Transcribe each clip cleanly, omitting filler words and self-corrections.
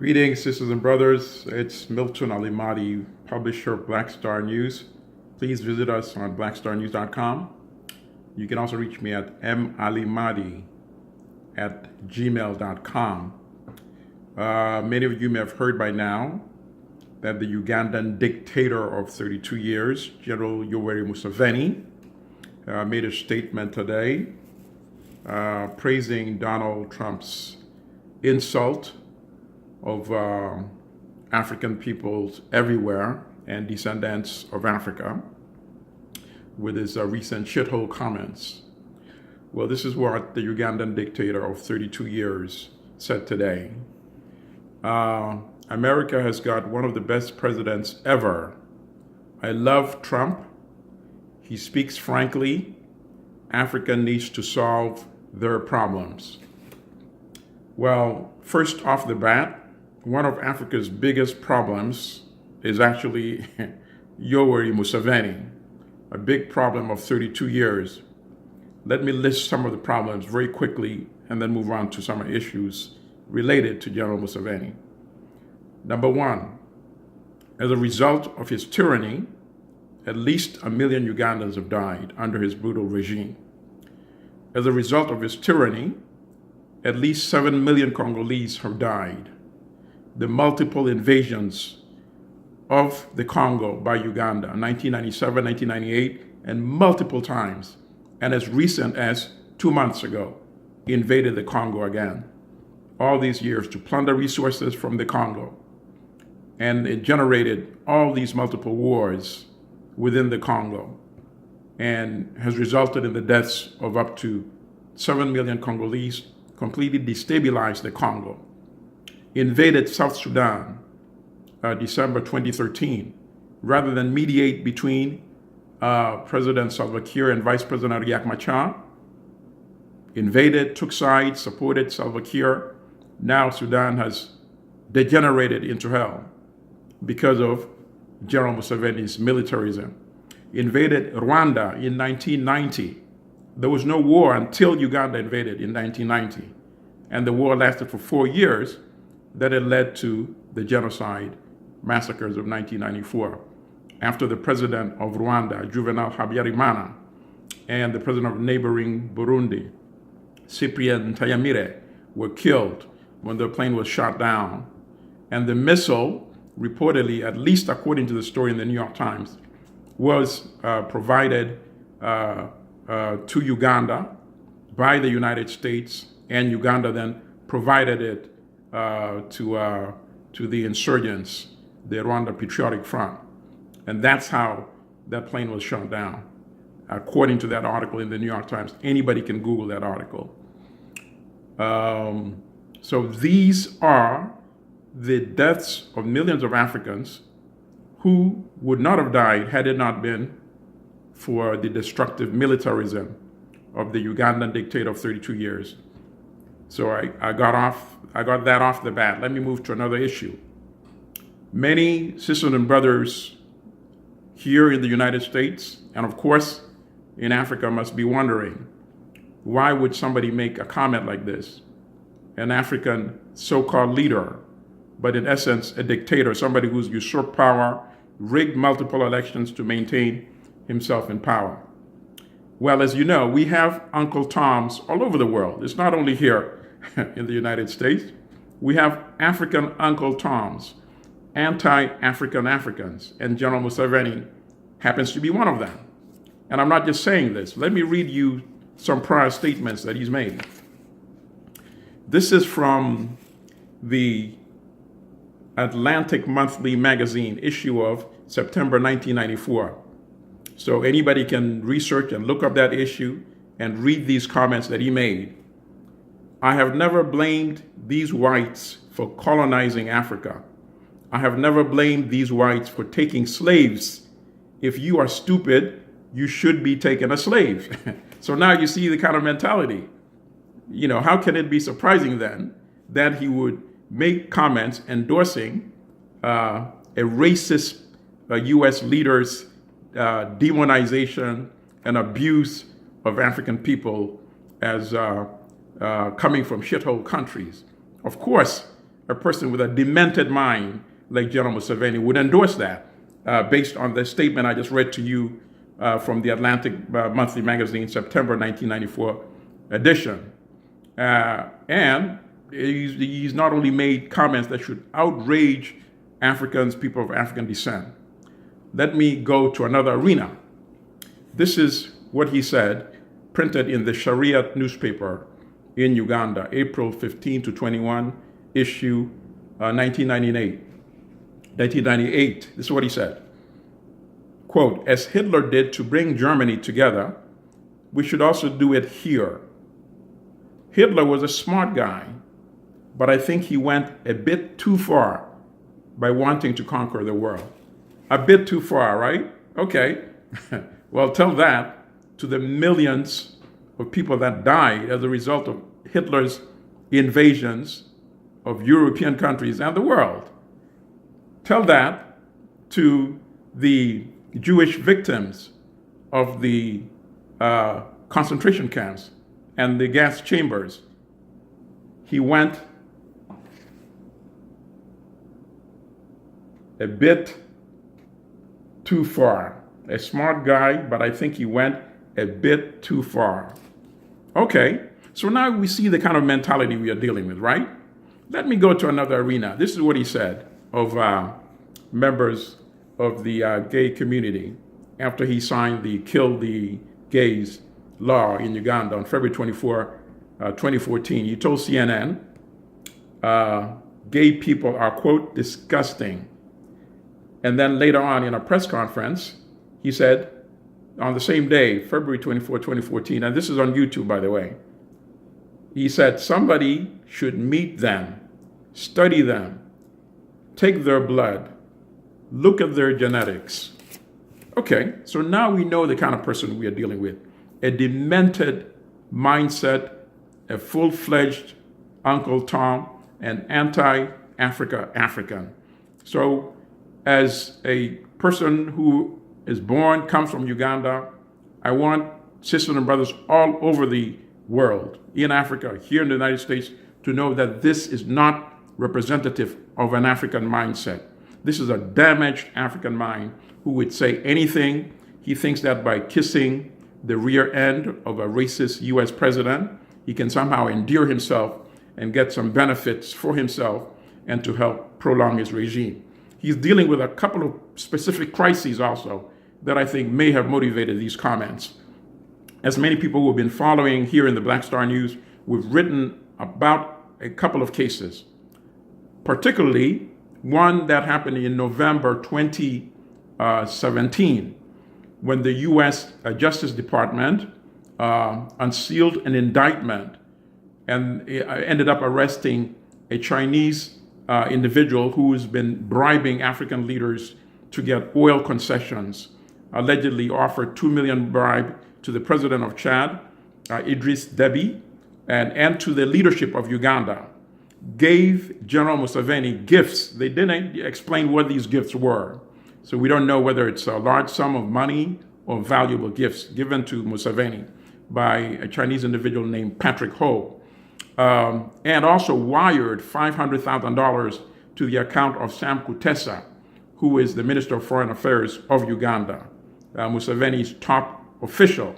Greetings, sisters and brothers. It's Milton Alimadi, publisher of Black Star News. Please visit us on blackstarnews.com. You can also reach me at malimadi@gmail.com. Many of you may have heard by now that the Ugandan dictator of 32 years, General Yoweri Museveni, made a statement today praising Donald Trump's insult of African peoples everywhere and descendants of Africa with his recent shithole comments. Well, this is what the Ugandan dictator of 32 years said today. America has got one of the best presidents ever. I love Trump. He speaks frankly. Africa needs to solve their problems. Well, first off the bat, one of Africa's biggest problems is actually Yoweri Museveni, a big problem of 32 years. Let me list some of the problems very quickly and then move on to some issues related to General Museveni. Number one, as a result of his tyranny, at least 1 million Ugandans have died under his brutal regime. As a result of his tyranny, at least 7 million Congolese have died. The multiple invasions of the Congo by Uganda, 1997, 1998, and multiple times, and as recent as 2 months ago, invaded the Congo again. All these years to plunder resources from the Congo. And it generated all these multiple wars within the Congo and has resulted in the deaths of up to 7 million Congolese, completely destabilized the Congo. Invaded South Sudan, December 2013, rather than mediate between President Salva Kiir and Vice President Riek Machar. Invaded, took sides, supported Salva Kiir. Now Sudan has degenerated into hell because of General Museveni's militarism. Invaded Rwanda in 1990. There was no war until Uganda invaded in 1990. And the war lasted for 4 years. That had led to the genocide massacres of 1994. After the president of Rwanda, Juvenal Habyarimana, and the president of neighboring Burundi, Cyprien Ntayamire, were killed when their plane was shot down. And the missile, reportedly, at least according to the story in the New York Times, was provided to Uganda by the United States, and Uganda then provided it to the insurgents, the Rwanda Patriotic Front. And that's how that plane was shot down, according to that article in the New York Times. Anybody can Google that article. So these are the deaths of millions of Africans who would not have died had it not been for the destructive militarism of the Ugandan dictator of 32 years. So I got that off the bat. Let me move to another issue. Many sisters and brothers here in the United States, and of course in Africa, must be wondering, why would somebody make a comment like this? An African so-called leader, but in essence a dictator, somebody who's usurped power, rigged multiple elections to maintain himself in power. Well, as you know, we have Uncle Toms all over the world. It's not only here in the United States. We have African Uncle Toms, anti-African Africans, and General Museveni happens to be one of them. And I'm not just saying this. Let me read you some prior statements that he's made. This is from the Atlantic Monthly magazine, issue of September 1994. So anybody can research and look up that issue and read these comments that he made. I have never blamed these whites for colonizing Africa. I have never blamed these whites for taking slaves. If you are stupid, you should be taking a slave. So now you see the kind of mentality. You know, how can it be surprising then that he would make comments endorsing a racist U.S. leader's demonization and abuse of African people as coming from shithole countries. Of course, a person with a demented mind like General Museveni would endorse that, based on the statement I just read to you from the Atlantic Monthly Magazine, September 1994 edition. And he's not only made comments that should outrage Africans, people of African descent. Let me go to another arena. This is what he said, printed in the Shariat newspaper in Uganda, April 15 to 21, issue 1998. This is what he said. Quote, as Hitler did to bring Germany together, we should also do it here. Hitler was a smart guy, but I think he went a bit too far by wanting to conquer the world. A bit too far, right? Okay. Well, tell that to the millions of people that died as a result of Hitler's invasions of European countries and the world. Tell that to the Jewish victims of the concentration camps and the gas chambers. He went a bit too far. A smart guy, but I think he went a bit too far. Okay, so now we see the kind of mentality we are dealing with, right? Let me go to another arena. This is what he said of members of the gay community after he signed the Kill the Gays law in Uganda on February 24, 2014. He told CNN, gay people are, quote, disgusting. And then later on in a press conference, he said, on the same day, February 24, 2014, and this is on YouTube, by the way, he said, somebody should meet them, study them, take their blood, look at their genetics. Okay, so now we know the kind of person we are dealing with. A demented mindset, a full-fledged Uncle Tom, an anti-Africa African. So as a person who is born, comes from Uganda, I want sisters and brothers all over the world, in Africa, here in the United States, to know that this is not representative of an African mindset. This is a damaged African mind who would say anything. He thinks that by kissing the rear end of a racist US president, he can somehow endear himself and get some benefits for himself and to help prolong his regime. He's dealing with a couple of specific crises also that I think may have motivated these comments. As many people who have been following here in the Black Star News, we've written about a couple of cases, particularly one that happened in November 2017, when the U.S. Justice Department unsealed an indictment and ended up arresting a Chinese individual who has been bribing African leaders to get oil concessions, allegedly offered $2 million bribe to the president of Chad, Idris Deby, and to the leadership of Uganda, gave General Museveni gifts. They didn't explain what these gifts were. So we don't know whether it's a large sum of money or valuable gifts given to Museveni by a Chinese individual named Patrick Ho. And also wired $500,000 to the account of Sam Kutesa, who is the Minister of Foreign Affairs of Uganda, Museveni's top official.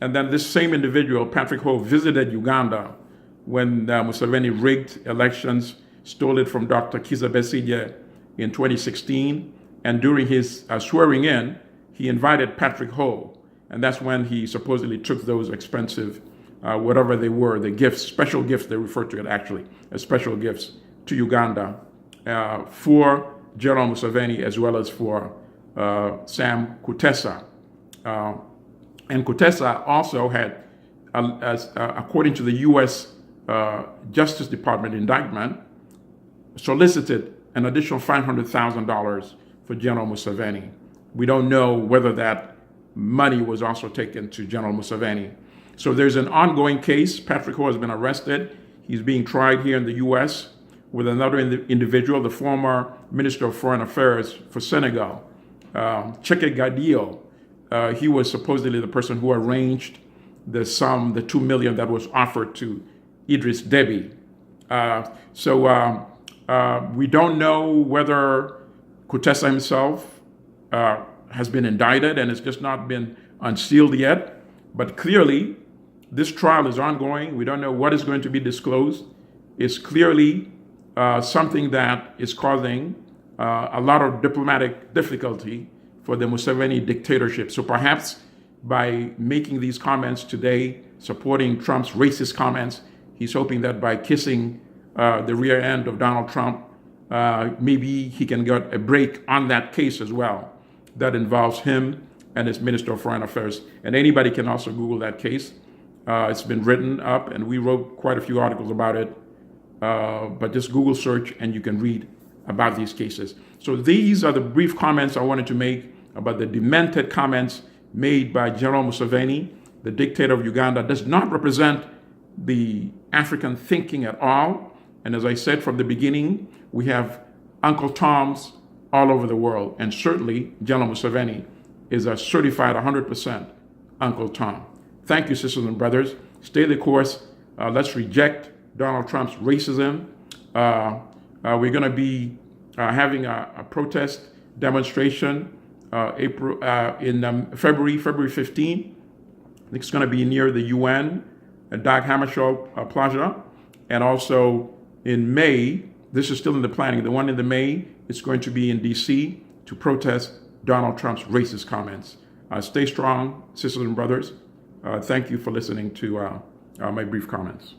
And then this same individual, Patrick Ho, visited Uganda when Museveni rigged elections, stole it from Dr. Kizza Besigye in 2016. And during his swearing in, he invited Patrick Ho. And that's when he supposedly took those expensive, whatever they were, the gifts, special gifts, they refer to it actually as special gifts, to Uganda for General Museveni as well as for Sam Kutesa. And Kutesa also had, according to the U.S. Justice Department indictment, solicited an additional $500,000 for General Museveni. We don't know whether that money was also taken to General Museveni. So there's an ongoing case. Patrick Ho has been arrested. He's being tried here in the U.S. with another individual, the former Minister of Foreign Affairs for Senegal, Cheke Gadio. He was supposedly the person who arranged the sum, the $2 million that was offered to Idris Deby. So We don't know whether Kutesa himself has been indicted and it's just not been unsealed yet. But clearly, this trial is ongoing. We don't know what is going to be disclosed. It's clearly something that is causing a lot of diplomatic difficulty for the Museveni dictatorship. So perhaps by making these comments today, supporting Trump's racist comments, he's hoping that by kissing the rear end of Donald Trump, maybe he can get a break on that case as well. That involves him and his Minister of Foreign Affairs. And anybody can also Google that case. It's been written up, and we wrote quite a few articles about it. But just Google search, and you can read about these cases. So these are the brief comments I wanted to make about the demented comments made by General Museveni, the dictator of Uganda. Does not represent the African thinking at all. And as I said from the beginning, we have Uncle Toms all over the world. And certainly, General Museveni is a certified 100% Uncle Tom. Thank you, sisters and brothers. Stay the course. Let's reject Donald Trump's racism. We're going to be having a protest demonstration in February 15. I think it's going to be near the UN at Dag Hammarskjöld Plaza. And also in May, this is still in the planning, the one in the May is going to be in DC to protest Donald Trump's racist comments. Stay strong, sisters and brothers. Thank you for listening to my brief comments.